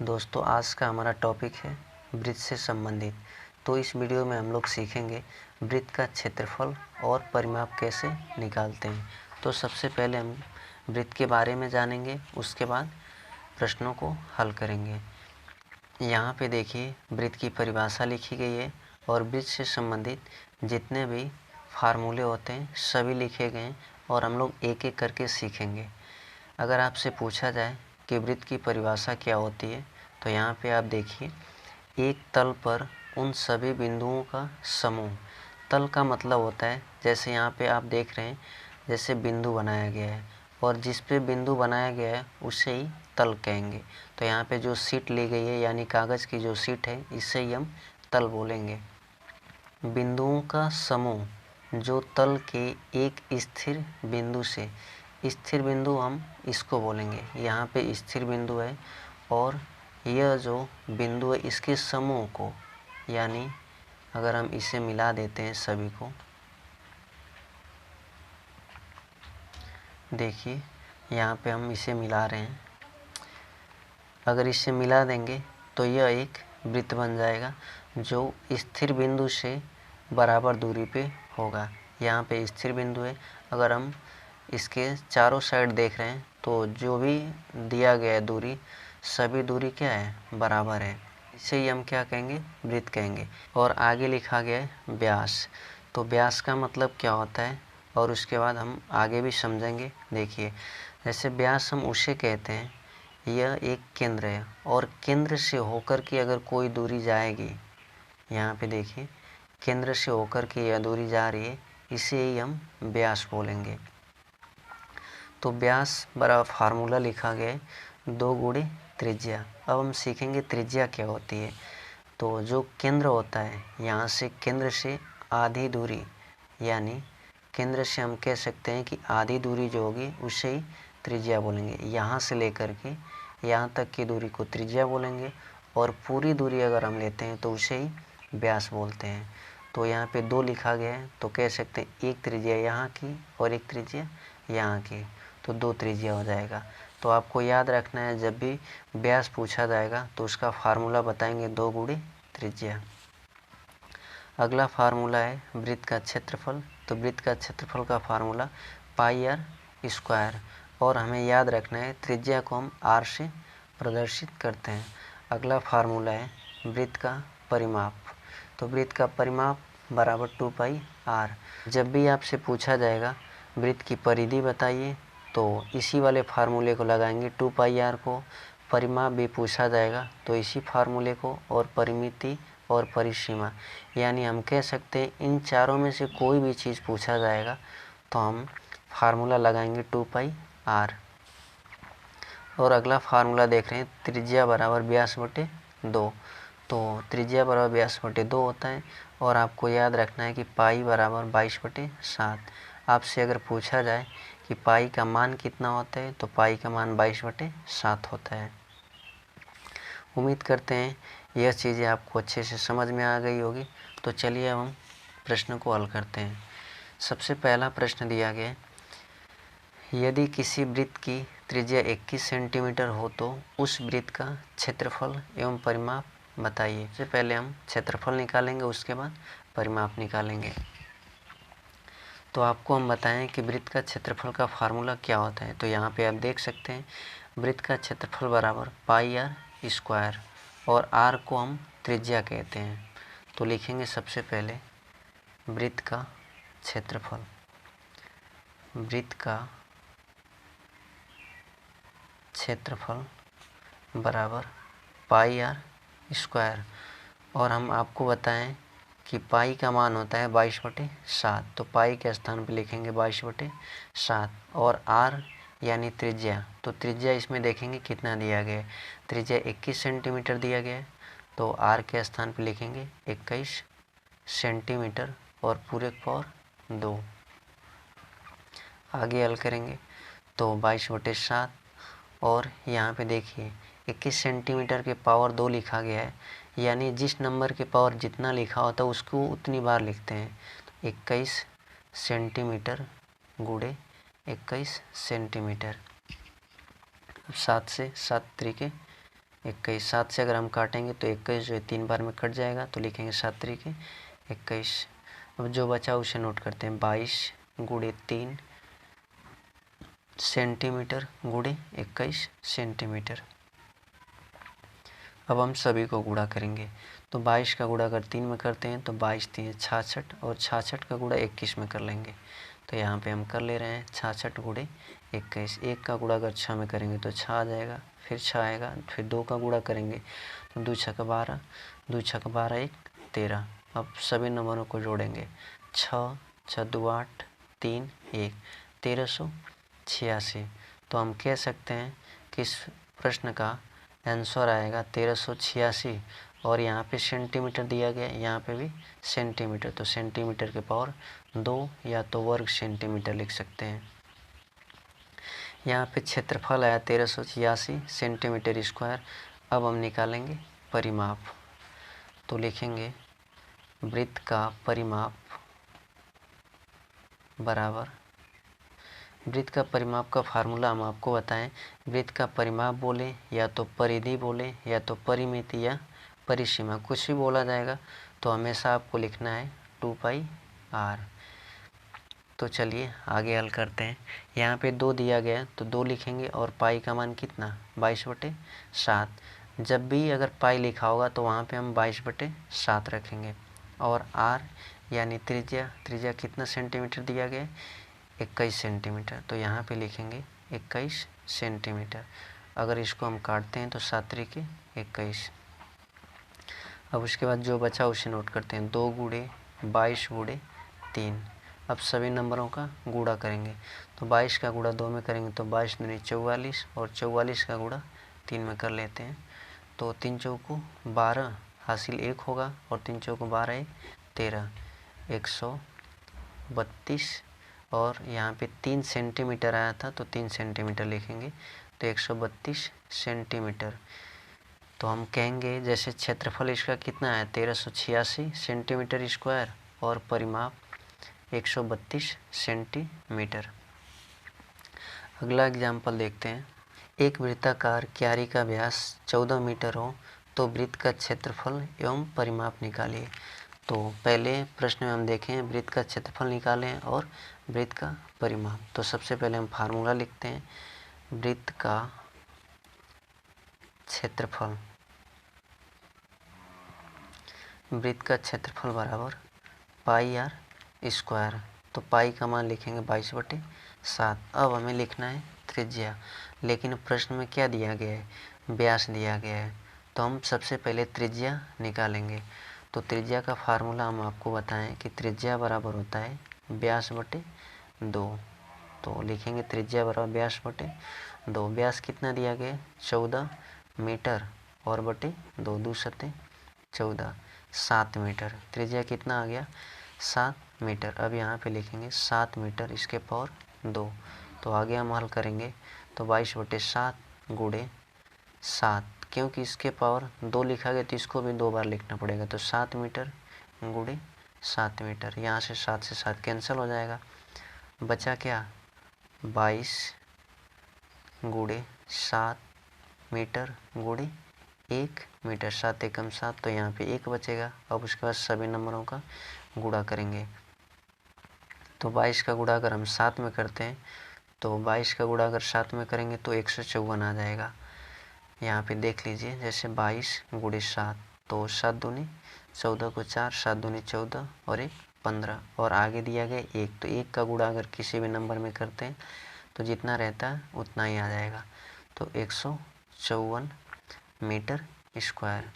दोस्तों, आज का हमारा टॉपिक है वृत्त से संबंधित। तो इस वीडियो में हम लोग सीखेंगे वृत्त का क्षेत्रफल और परिमाप कैसे निकालते हैं। तो सबसे पहले हम वृत्त के बारे में जानेंगे, उसके बाद प्रश्नों को हल करेंगे। यहाँ पे देखिए वृत्त की परिभाषा लिखी गई है और वृत्त से संबंधित जितने भी फार्मूले होते हैं सभी लिखे गए हैं और हम लोग एक एक करके सीखेंगे। अगर आपसे पूछा जाए कि वृत्त की परिभाषा क्या होती है, तो यहाँ पे आप देखिए, एक तल पर उन सभी बिंदुओं का समूह। तल का मतलब होता है, जैसे यहाँ पे आप देख रहे हैं, जैसे बिंदु बनाया गया है और जिस पे बिंदु बनाया गया है उसे ही तल कहेंगे। तो यहाँ पे जो शीट ली गई है यानी कागज़ की जो शीट है, इसे ही हम तल बोलेंगे। बिंदुओं का समूह जो तल के एक स्थिर बिंदु से, स्थिर बिंदु हम इसको बोलेंगे। यहाँ पे स्थिर बिंदु है और यह जो बिंदु है इसके समूह को, यानी अगर हम इसे मिला देते हैं सभी को, देखिए यहाँ पे हम इसे मिला रहे हैं। अगर इसे मिला देंगे तो यह एक वृत्त बन जाएगा जो स्थिर बिंदु से बराबर दूरी पे होगा। यहाँ पे स्थिर बिंदु है। अगर हम इसके चारों साइड देख रहे हैं तो जो भी दिया गया है दूरी, सभी दूरी क्या है, बराबर है। इसे ही हम क्या कहेंगे, वृत्त कहेंगे। और आगे लिखा गया है व्यास। तो व्यास का मतलब क्या होता है और उसके बाद हम आगे भी समझेंगे। देखिए, जैसे व्यास हम उसे कहते हैं, यह एक केंद्र है और केंद्र से होकर के अगर कोई दूरी जाएगी, यहाँ पे देखिए केंद्र से होकर के यह दूरी जा रही है, इसे ही हम व्यास बोलेंगे। तो व्यास बड़ा फार्मूला लिखा गया है 2 गुणे त्रिज्या। अब हम सीखेंगे त्रिज्या क्या होती है। तो जो केंद्र होता है, यहाँ से केंद्र से आधी दूरी, यानी केंद्र से हम कह सकते हैं कि आधी दूरी जो होगी उसे ही त्रिज्या बोलेंगे। यहाँ से लेकर के यहाँ तक की दूरी को त्रिज्या बोलेंगे और पूरी दूरी अगर हम लेते हैं तो उसे ही व्यास बोलते हैं। तो यहाँ पे 2 लिखा गया है तो कह सकते हैं एक त्रिज्या यहाँ की और एक त्रिज्या यहाँ की, तो 2 त्रिज्या हो जाएगा। तो आपको याद रखना है, जब भी व्यास पूछा जाएगा तो उसका फार्मूला बताएंगे 2 गुणे त्रिज्या। अगला फार्मूला है वृत्त का क्षेत्रफल। तो वृत्त का क्षेत्रफल का फार्मूला पाई आर स्क्वायर, और हमें याद रखना है त्रिज्या को हम आर से प्रदर्शित करते हैं। अगला फार्मूला है वृत्त का परिमाप। तो वृत्त का परिमाप बराबर 2 पाई आर। जब भी आपसे पूछा जाएगा वृत्त की परिधि बताइए, तो इसी वाले फार्मूले को लगाएंगे 2 पाई आर को। परिमाप भी पूछा जाएगा तो इसी फार्मूले को, और परिमिति और परिसीमा, यानी हम कह सकते हैं इन चारों में से कोई भी चीज़ पूछा जाएगा तो हम फार्मूला लगाएंगे 2 पाई आर। और अगला फार्मूला देख रहे हैं त्रिज्या बराबर व्यास बटे 2। तो त्रिज्या बराबर व्यास बटे 2 होता है और आपको याद रखना है कि पाई बराबर 22 बटे 7। आपसे अगर पूछा जाए कि पाई का मान कितना होता है, तो पाई का मान 22 बटे 7 होता है। उम्मीद करते हैं यह चीज़ें आपको अच्छे से समझ में आ गई होगी। तो चलिए अब हम प्रश्न को हल करते हैं। सबसे पहला प्रश्न दिया गया है, यदि किसी वृत्त की त्रिज्या 21 सेंटीमीटर हो तो उस वृत्त का क्षेत्रफल एवं परिमाप बताइए। सबसे पहले हम क्षेत्रफल निकालेंगे, उसके बाद परिमाप निकालेंगे। तो आपको हम बताएं कि वृत्त का क्षेत्रफल का फार्मूला क्या होता है। तो यहाँ पे आप देख सकते हैं वृत्त का क्षेत्रफल बराबर पाई आर स्क्वायर, और आर को हम त्रिज्या कहते हैं। तो लिखेंगे सबसे पहले वृत्त का क्षेत्रफल, वृत्त का क्षेत्रफल बराबर पाई आर स्क्वायर, और हम आपको बताएं कि पाई का मान होता है 22 बटे 7। तो पाई के स्थान पर लिखेंगे 22 बटे 7, और आर यानी त्रिज्या, तो त्रिज्या इसमें देखेंगे कितना दिया गया है। त्रिज्या 21 सेंटीमीटर दिया गया है, तो आर के स्थान पर लिखेंगे 21 सेंटीमीटर और पूरे पावर 2। आगे हल करेंगे तो 22 बटे 7, और यहाँ पे देखिए 21 सेंटीमीटर के पावर 2 लिखा गया है, यानी जिस नंबर के पावर जितना लिखा होता है उसको उतनी बार लिखते हैं। 21 सेंटीमीटर गुणे 21 सेंटीमीटर। 7 से 7 त्रिके 21। 7 से अगर हम काटेंगे तो 21 जो है 3 बार में कट जाएगा, तो लिखेंगे 7 तरीके 21। अब जो बचा उसे नोट करते हैं। 22 गुणे 3 सेंटीमीटर गुणे 21 सेंटीमीटर। अब हम सभी को गुणा करेंगे। तो 22 का गुणा अगर 3 में करते हैं तो 22 3 66, और 66 का गुणा 21 में कर लेंगे। तो यहाँ पे हम कर ले रहे हैं 66 गुणे 21। 1 का गुणा अगर 6 में करेंगे तो 6 आ जाएगा, फिर 6 आएगा, फिर 2 का गुणा करेंगे तो 2 छक्का 12, 2 छक्का 12 1 13। अब सभी नंबरों को जोड़ेंगे। 6 6 2 8 3 1 1386। तो हम कह सकते हैं कि इस प्रश्न का आंसर आएगा 1386। और यहाँ पे सेंटीमीटर दिया गया है, यहाँ पे भी सेंटीमीटर, तो सेंटीमीटर के पावर 2 या तो वर्ग सेंटीमीटर लिख सकते हैं। यहाँ पे क्षेत्रफल आया 1386 सेंटीमीटर स्क्वायर। अब हम निकालेंगे परिमाप। तो लिखेंगे वृत्त का परिमाप बराबर, वृत्त का परिमाप का फार्मूला हम आपको बताएं। वृत्त का परिमाप बोले या तो परिधि बोले या तो परिमिति या परिसीमा, कुछ भी बोला जाएगा तो हमेशा आपको लिखना है 2πr। तो चलिए आगे हल करते हैं। यहाँ पे 2 दिया गया है तो 2 लिखेंगे, और पाई का मान कितना 22/7। जब भी अगर पाई लिखा होगा तो वहाँ पे हम 22/7 रखेंगे। और r यानी त्रिज्या, त्रिज्या कितना सेंटीमीटर दिया गया है 21 सेंटीमीटर, तो यहाँ पे लिखेंगे 21 सेंटीमीटर। अगर इसको हम काटते हैं तो 7 तरीके 21। अब उसके बाद जो बचा उसे नोट करते हैं। 2 गुणे 22 गुणे 3। अब सभी नंबरों का गुणा करेंगे। तो 22 का गुणा 2 में करेंगे तो 22 दूनी 44, और 44 का गुणा 3 में कर लेते हैं तो 3 चौको 12 हासिल 1 होगा, और 3 चौको 12 1 13 132। और यहाँ पे 3 सेंटीमीटर आया था तो 3 सेंटीमीटर लिखेंगे तो 132 सेंटीमीटर। तो हम कहेंगे जैसे क्षेत्रफल इसका कितना है 1386 सेंटीमीटर स्क्वायर, और परिमाप 132 सेंटीमीटर। अगला एग्जाम्पल देखते हैं। एक वृत्ताकार क्यारी का व्यास 14 मीटर हो तो वृत्त का क्षेत्रफल एवं परिमाप निकालिए। तो पहले प्रश्न में हम देखें वृत्त का क्षेत्रफल निकालें और वृत्त का परिमाप। तो सबसे पहले हम फार्मूला लिखते हैं। वृत्त का क्षेत्रफल, वृत्त का क्षेत्रफल बराबर πr स्क्वायर। तो पाई का मान लिखेंगे 22/7। अब हमें लिखना है त्रिज्या, लेकिन प्रश्न में क्या दिया गया है व्यास दिया गया है, तो हम सबसे पहले त्रिज्या निकालेंगे। तो त्रिज्या का फार्मूला हम आपको बताएं कि त्रिज्या बराबर होता है व्यास बटे 2। तो लिखेंगे त्रिज्या बराबर व्यास बटे 2। व्यास कितना दिया गया 14 मीटर, और बटे 2 2 सत्ते 14 7 मीटर। त्रिज्या कितना आ गया 7 मीटर। अब यहाँ पे लिखेंगे 7 मीटर इसके पावर 2। तो आगे हम हल करेंगे तो 22/7 गुणे 7, क्योंकि इसके पावर 2 लिखा गया तो इसको भी 2 बार लिखना पड़ेगा। तो 7 मीटर गुणे 7 मीटर। यहाँ से 7 से 7 कैंसिल हो जाएगा, बचा क्या 22 गुणे 7 मीटर गुणे 1 मीटर। 7 एकम 7, तो यहाँ पे 1 बचेगा। अब उसके बाद सभी नंबरों का गुणा करेंगे। तो 22 का गुणा अगर हम 7 में करते हैं तो 22 का गुणा अगर 7 में करेंगे तो 154 आ जाएगा। यहाँ पे देख लीजिए जैसे 22 गुणे 7, तो 7 दूनी 14 को 4, 7 दूनी 14 और 1 15, और आगे दिया गया 1। तो 1 का गुणा अगर किसी भी नंबर में करते हैं तो जितना रहता है उतना ही आ जाएगा। तो 154 मीटर स्क्वायर।